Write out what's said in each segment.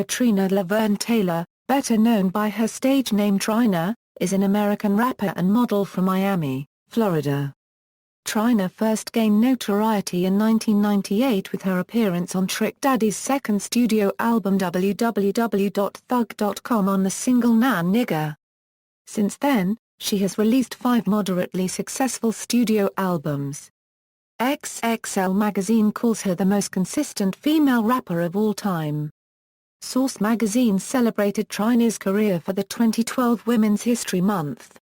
Trina Laverne Taylor, better known by her stage name Trina, is an American rapper and model from Miami, Florida. Trina first gained notoriety in 1998 with her appearance on Trick Daddy's second studio album www.thug.com on the single Nah Nigga. Since then, she has released 5 moderately successful studio albums. XXL magazine calls her the most consistent female rapper of all time. Source magazine celebrated Trina's career for the 2012 Women's History Month.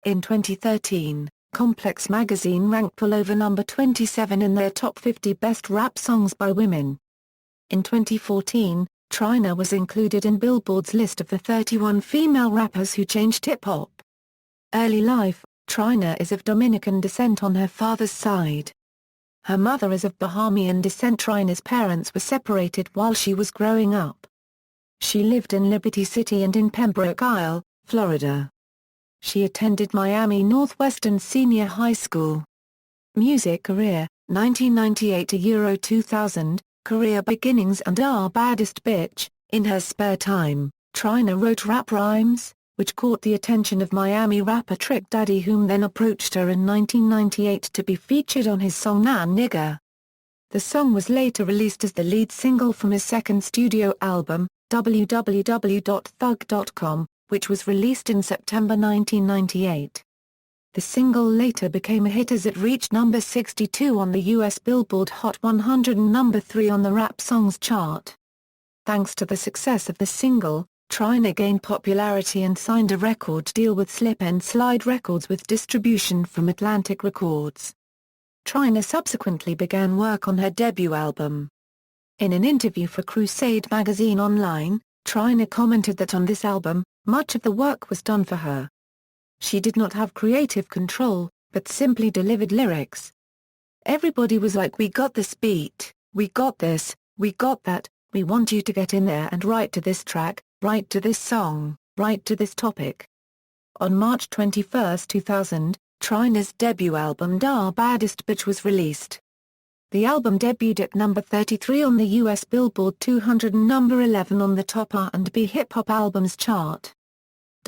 In 2013, Complex magazine ranked Pullover number 27 in their top 50 best rap songs by women. In 2014, Trina was included in Billboard's list of the 31 female rappers who changed hip-hop. Early life: Trina is of Dominican descent on her father's side. Her mother is of Bahamian descent. Trina's parents were separated while she was growing up. She lived in Liberty City and in Pembroke Isle, Florida. She attended Miami Northwestern Senior High School. Music career, 1998 to 2000, career beginnings and Our Baddest Bitch. In her spare time, Trina wrote rap rhymes, which caught the attention of Miami rapper Trick Daddy, whom then approached her in 1998 to be featured on his song Nah Nigga. The song was later released as the lead single from his second studio album, www.thug.com, which was released in September 1998. The single later became a hit as it reached number 62 on the US Billboard Hot 100 and number 3 on the rap songs chart. Thanks to the success of the single, Trina gained popularity and signed a record deal with Slip and Slide Records with distribution from Atlantic Records. Trina subsequently began work on her debut album. In an interview for Crusade magazine online, Trina commented that on this album, much of the work was done for her. She did not have creative control, but simply delivered lyrics. Everybody was like, "We got this beat, we got this, we got that, we want you to get in there and write to this track, write to this song, write to this topic." On March 21, 2000, Trina's debut album Our Baddest Bitch was released. The album debuted at number 33 on the US Billboard 200 and number 11 on the top R&B hip-hop albums chart.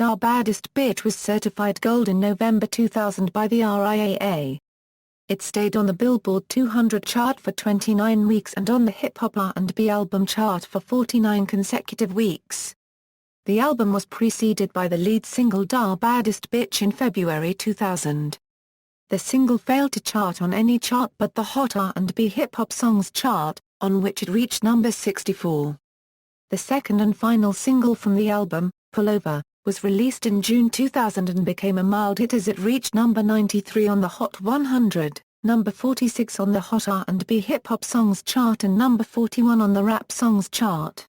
Our Baddest Bitch was certified gold in November 2000 by the RIAA. It stayed on the Billboard 200 chart for 29 weeks and on the hip-hop R&B album chart for 49 consecutive weeks. The album was preceded by the lead single Our Baddest Bitch in February 2000. The single failed to chart on any chart but the Hot R&B Hip-Hop Songs chart, on which it reached number 64. The second and final single from the album, Pullover, was released in June 2000 and became a mild hit as it reached number 93 on the Hot 100, number 46 on the Hot R&B Hip-Hop Songs chart and number 41 on the Rap Songs chart.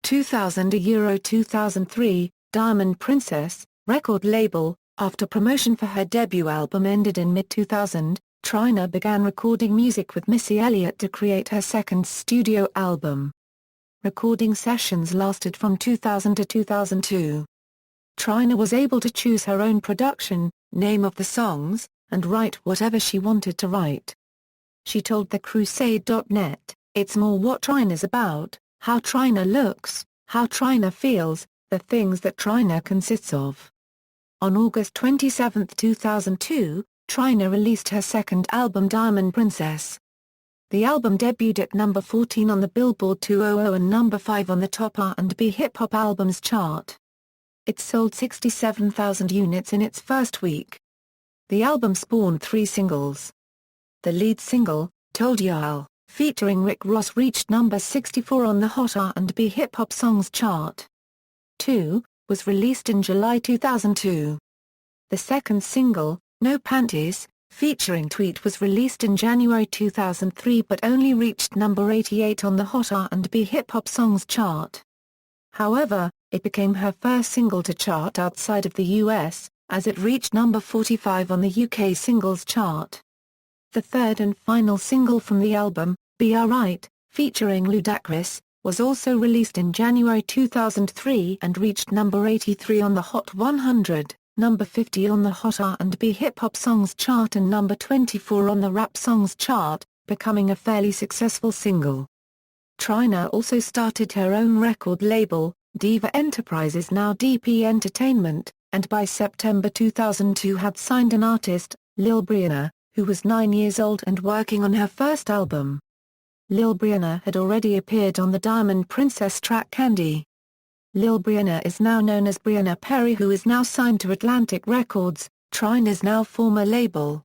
2000 to 2003, Diamond Princess, record label. After promotion for her debut album ended in mid-2000, Trina began recording music with Missy Elliott to create her second studio album. Recording sessions lasted from 2000 to 2002. Trina was able to choose her own production, name of the songs, and write whatever she wanted to write. She told TheCrusade.net, "It's more what Trina's about, how Trina looks, how Trina feels, the things that Trina consists of." On August 27, 2002, Trina released her second album Diamond Princess. The album debuted at number 14 on the Billboard 200 and number 5 on the top R&B hip-hop albums chart. It sold 67,000 units in its first week. The album spawned 3 singles. The lead single, Told Y'all, featuring Rick Ross, reached number 64 on the Hot R&B Hip-Hop Songs chart. 2, was released in July 2002. The second single, No Panties, featuring Tweet, was released in January 2003 but only reached number 88 on the Hot R&B Hip-Hop Songs chart. However, it became her first single to chart outside of the US, as it reached number 45 on the UK Singles chart. The third and final single from the album, Be Alright, featuring Ludacris, was also released in January 2003 and reached number 83 on the Hot 100, number 50 on the Hot R&B Hip-Hop Songs chart and number 24 on the Rap Songs chart, becoming a fairly successful single. Trina also started her own record label, Diva Enterprises, now DP Entertainment, and by September 2002 had signed an artist, Lil Brianna, who was 9 years old and working on her first album. Lil Brianna had already appeared on the Diamond Princess track Candy. Lil Brianna is now known as Brianna Perry, who is now signed to Atlantic Records, Trina's now former label.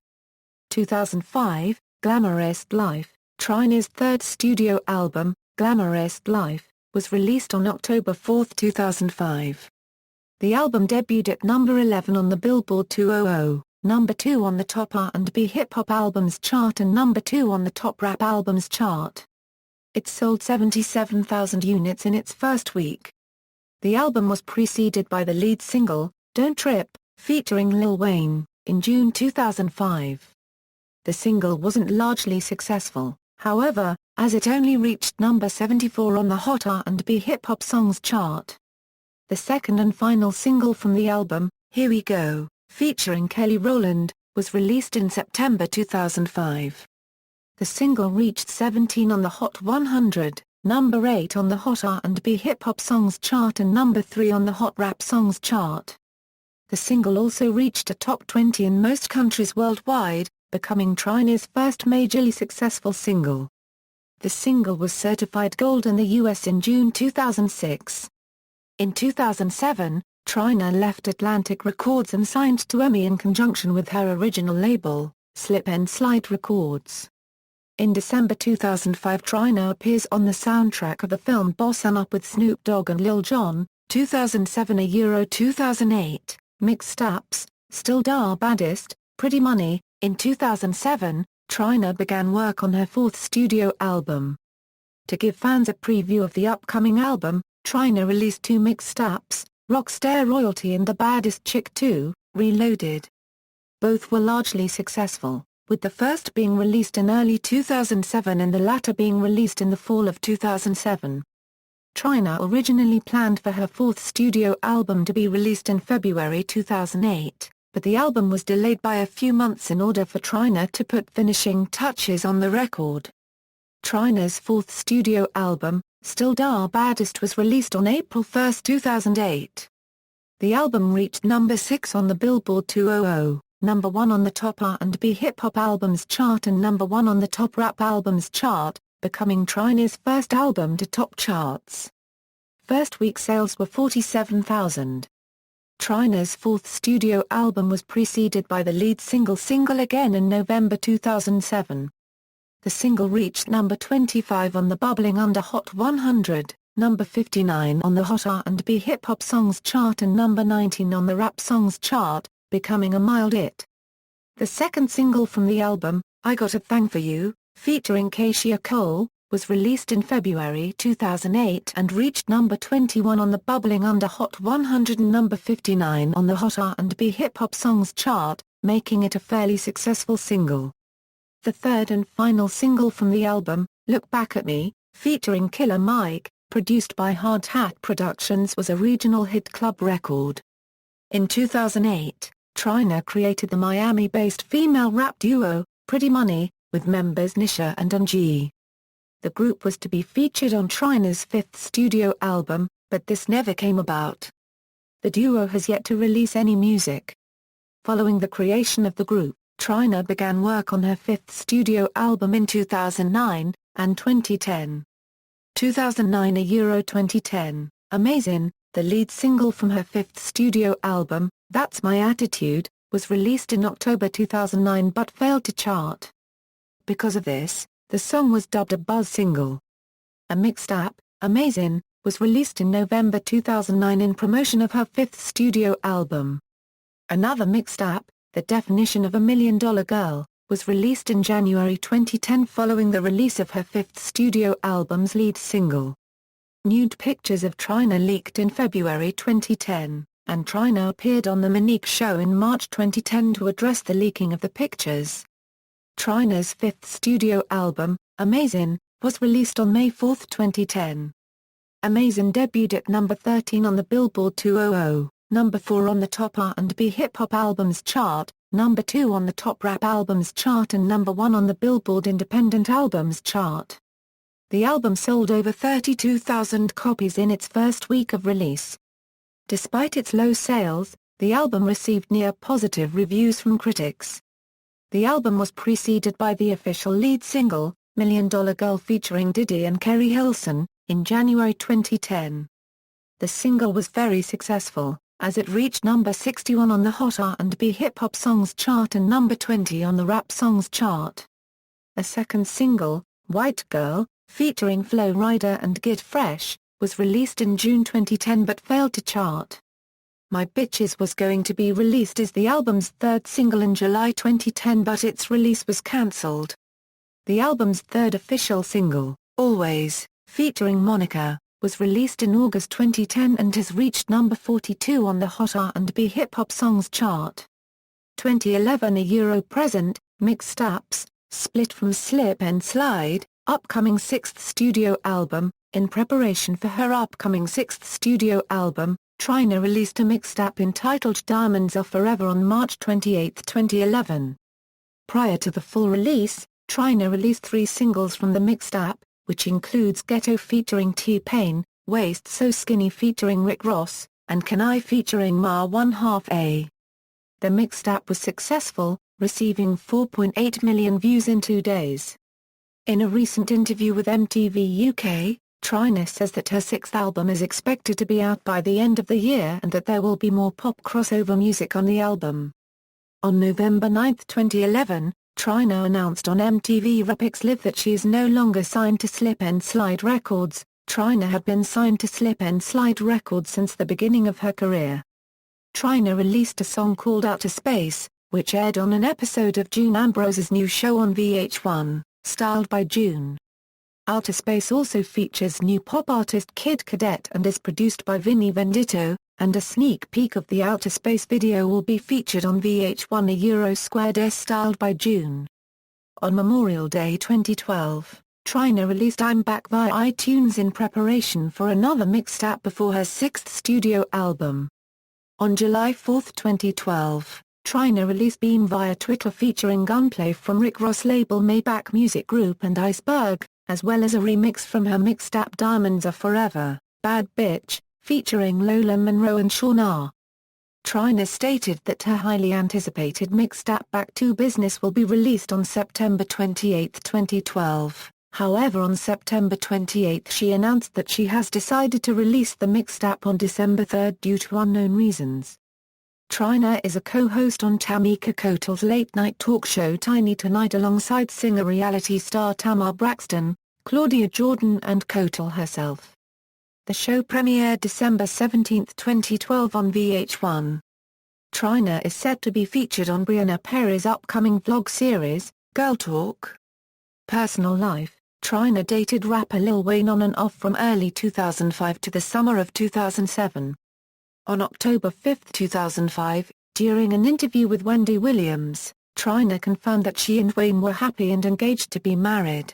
2005, Glamorist Life, Trina's third studio album, Glamorist Life, was released on October 4, 2005. The album debuted at number 11 on the Billboard 200, number 2 on the top R&B Hip Hop Albums chart and number 2 on the top Rap Albums chart. It sold 77,000 units in its first week. The album was preceded by the lead single, Don't Trip, featuring Lil Wayne, in June 2005. The single wasn't largely successful, however, as it only reached number 74 on the Hot R&B Hip Hop Songs chart. The second and final single from the album, Here We Go, featuring Kelly Rowland, was released in September 2005. The single reached 17 on the Hot 100, number 8 on the Hot R&B Hip Hop Songs chart and number 3 on the Hot Rap Songs chart. The single also reached a top 20 in most countries worldwide, becoming Trina's first majorly successful single. The single was certified gold in the US in June 2006. In 2007, Trina left Atlantic Records and signed to EMI in conjunction with her original label, Slip and Slide Records. In December 2005, Trina appears on the soundtrack of the film Bossin' Up with Snoop Dogg and Lil Jon. 2007 Euro 2008, Mixed Ups, Still Da Baddest, Pretty Money. In 2007, Trina began work on her fourth studio album. To give fans a preview of the upcoming album, Trina released 2 mixtapes, Rockstar Royalty and The Baddest Chick 2, Reloaded. Both were largely successful, with the first being released in early 2007 and the latter being released in the fall of 2007. Trina originally planned for her fourth studio album to be released in February 2008, but the album was delayed by a few months in order for Trina to put finishing touches on the record. Trina's fourth studio album, Still Da Baddest, was released on April 1, 2008. The album reached number 6 on the Billboard 200, number 1 on the top R&B Hip Hop Albums chart and number 1 on the top Rap Albums chart, becoming Trina's first album to top charts. First week sales were 47,000. Trina's fourth studio album was preceded by the lead single Single Again in November 2007. The single reached number 25 on the Bubbling Under Hot 100, number 59 on the Hot R&B Hip Hop Songs chart and number 19 on the Rap Songs chart, becoming a mild hit. The second single from the album, I Got a Thing for You, featuring Keisha Cole, was released in February 2008 and reached number 21 on the Bubbling Under Hot 100 and number 59 on the Hot R&B Hip Hop Songs chart, making it a fairly successful single. The third and final single from the album, Look Back at Me, featuring Killer Mike, produced by Hard Hat Productions, was a regional hit club record. In 2008, Trina created the Miami-based female rap duo, Pretty Money, with members Nisha and Angie. The group was to be featured on Trina's fifth studio album, but this never came about. The duo has yet to release any music. Following the creation of the group, Trina began work on her fifth studio album in 2009 and 2010. 2009 Euro 2010, Amazing, the lead single from her fifth studio album, That's My Attitude, was released in October 2009 but failed to chart. Because of this, the song was dubbed a buzz single. A mixtape, Amazing, was released in November 2009 in promotion of her fifth studio album. Another mixtape, The Definition of a $1 Million Girl, was released in January 2010 following the release of her fifth studio album's lead single. Nude pictures of Trina leaked in February 2010, and Trina appeared on The Monique Show in March 2010 to address the leaking of the pictures. Trina's fifth studio album, Amazing, was released on May 4, 2010. Amazing debuted at number 13 on the Billboard 200, number 4 on the top R&B Hip Hop Albums chart, number 2 on the top Rap Albums chart and number 1 on the Billboard Independent Albums chart. The album sold over 32,000 copies in its first week of release. Despite its low sales, the album received near-positive reviews from critics. The album was preceded by the official lead single, Million Dollar Girl featuring Diddy and Kerry Hilson, in January 2010. The single was very successful, as it reached number 61 on the Hot R&B Hip Hop Songs chart and number 20 on the Rap Songs chart. A second single, White Girl, featuring Flo Rida and Kid Fresh, was released in June 2010 but failed to chart. My Bitches was going to be released as the album's third single in July 2010 but its release was cancelled. The album's third official single, Always, featuring Monica, was released in August 2010 and has reached number 42 on the Hot R&B Hip Hop Songs chart. 2011 A Euro-Present, Mixed Ups, split from Slip and Slide, upcoming sixth studio album. In preparation for her upcoming sixth studio album, Trina released a mixtape entitled Diamonds Are Forever on March 28, 2011. Prior to the full release, Trina released 3 singles from the mixtape, which includes Ghetto featuring T-Pain, Waist So Skinny featuring Rick Ross, and Can I featuring Ma 1/2 A. The mixtape was successful, receiving 4.8 million views in 2 days. In a recent interview with MTV UK, Trina says that her sixth album is expected to be out by the end of the year and that there will be more pop crossover music on the album. On November 9, 2011, Trina announced on MTV Rapix Live that she is no longer signed to Slip and Slide Records. Trina had been signed to Slip and Slide Records since the beginning of her career. Trina released a song called Out to Space, which aired on an episode of June Ambrose's new show on VH1, Styled by June. Outer Space also features new pop artist Kid Cadet and is produced by Vinny Venditto, and a sneak peek of the Outer Space video will be featured on VH1 A Euro Squared S Styled by June. On Memorial Day 2012, Trina released I'm Back via iTunes in preparation for another mixtape before her sixth studio album. On July 4, 2012, Trina released Beam via Twitter featuring gunplay from Rick Ross label Maybach Music Group and Iceberg, as well as a remix from her mixtape Diamonds Are Forever, Bad Bitch, featuring Lola Monroe and Sean R. Trina stated that her highly anticipated mixtape Back to Business will be released on September 28, 2012. However, on September 28 she announced that she has decided to release the mixtape on December 3 due to unknown reasons. Trina is a co-host on Tamika Kotal's late-night talk show Tiny Tonight alongside singer reality star Tamar Braxton, Claudia Jordan and Kotal herself. The show premiered December 17, 2012 on VH1. Trina is set to be featured on Brianna Perry's upcoming vlog series, Girl Talk. Personal life: Trina dated rapper Lil Wayne on and off from early 2005 to the summer of 2007. On October 5, 2005, during an interview with Wendy Williams, Trina confirmed that she and Wayne were happy and engaged to be married.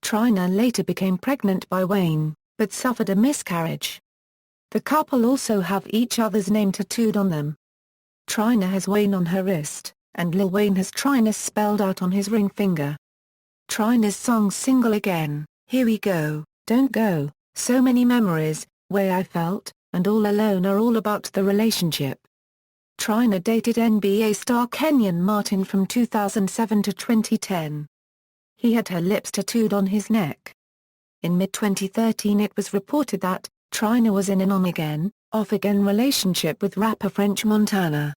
Trina later became pregnant by Wayne, but suffered a miscarriage. The couple also have each other's name tattooed on them. Trina has Wayne on her wrist, and Lil Wayne has Trina spelled out on his ring finger. Trina's song Single Again, Here We Go, Don't Go, So Many Memories, Way I Felt, and All Alone are all about the relationship. Trina dated NBA star Kenyon Martin from 2007 to 2010. He had her lips tattooed on his neck. In mid-2013 it was reported that Trina was in an on-again, off-again relationship with rapper French Montana.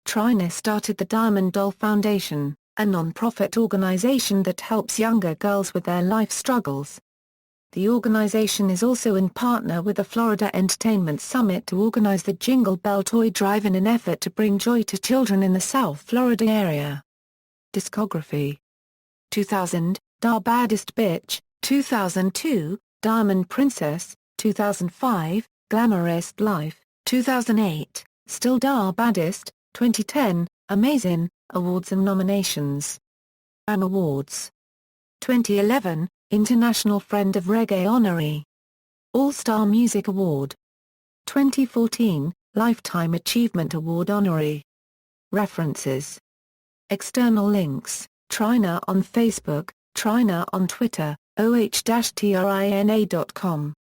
Trina started the Diamond Doll Foundation, a non-profit organization that helps younger girls with their life struggles. The organization is also in partner with the Florida Entertainment Summit to organize the Jingle Bell Toy Drive in an effort to bring joy to children in the South Florida area. Discography: 2000, Da Baddest Bitch, 2002, Diamond Princess, 2005, Glamorous Life, 2008, Still Da Baddest, 2010, Amazing, Awards and Nominations. BAM Awards. 2011, International Friend of Reggae Honoree. All-Star Music Award. 2014, Lifetime Achievement Award Honoree. References. External links: Trina on Facebook, Trina on Twitter, oh-trina.com.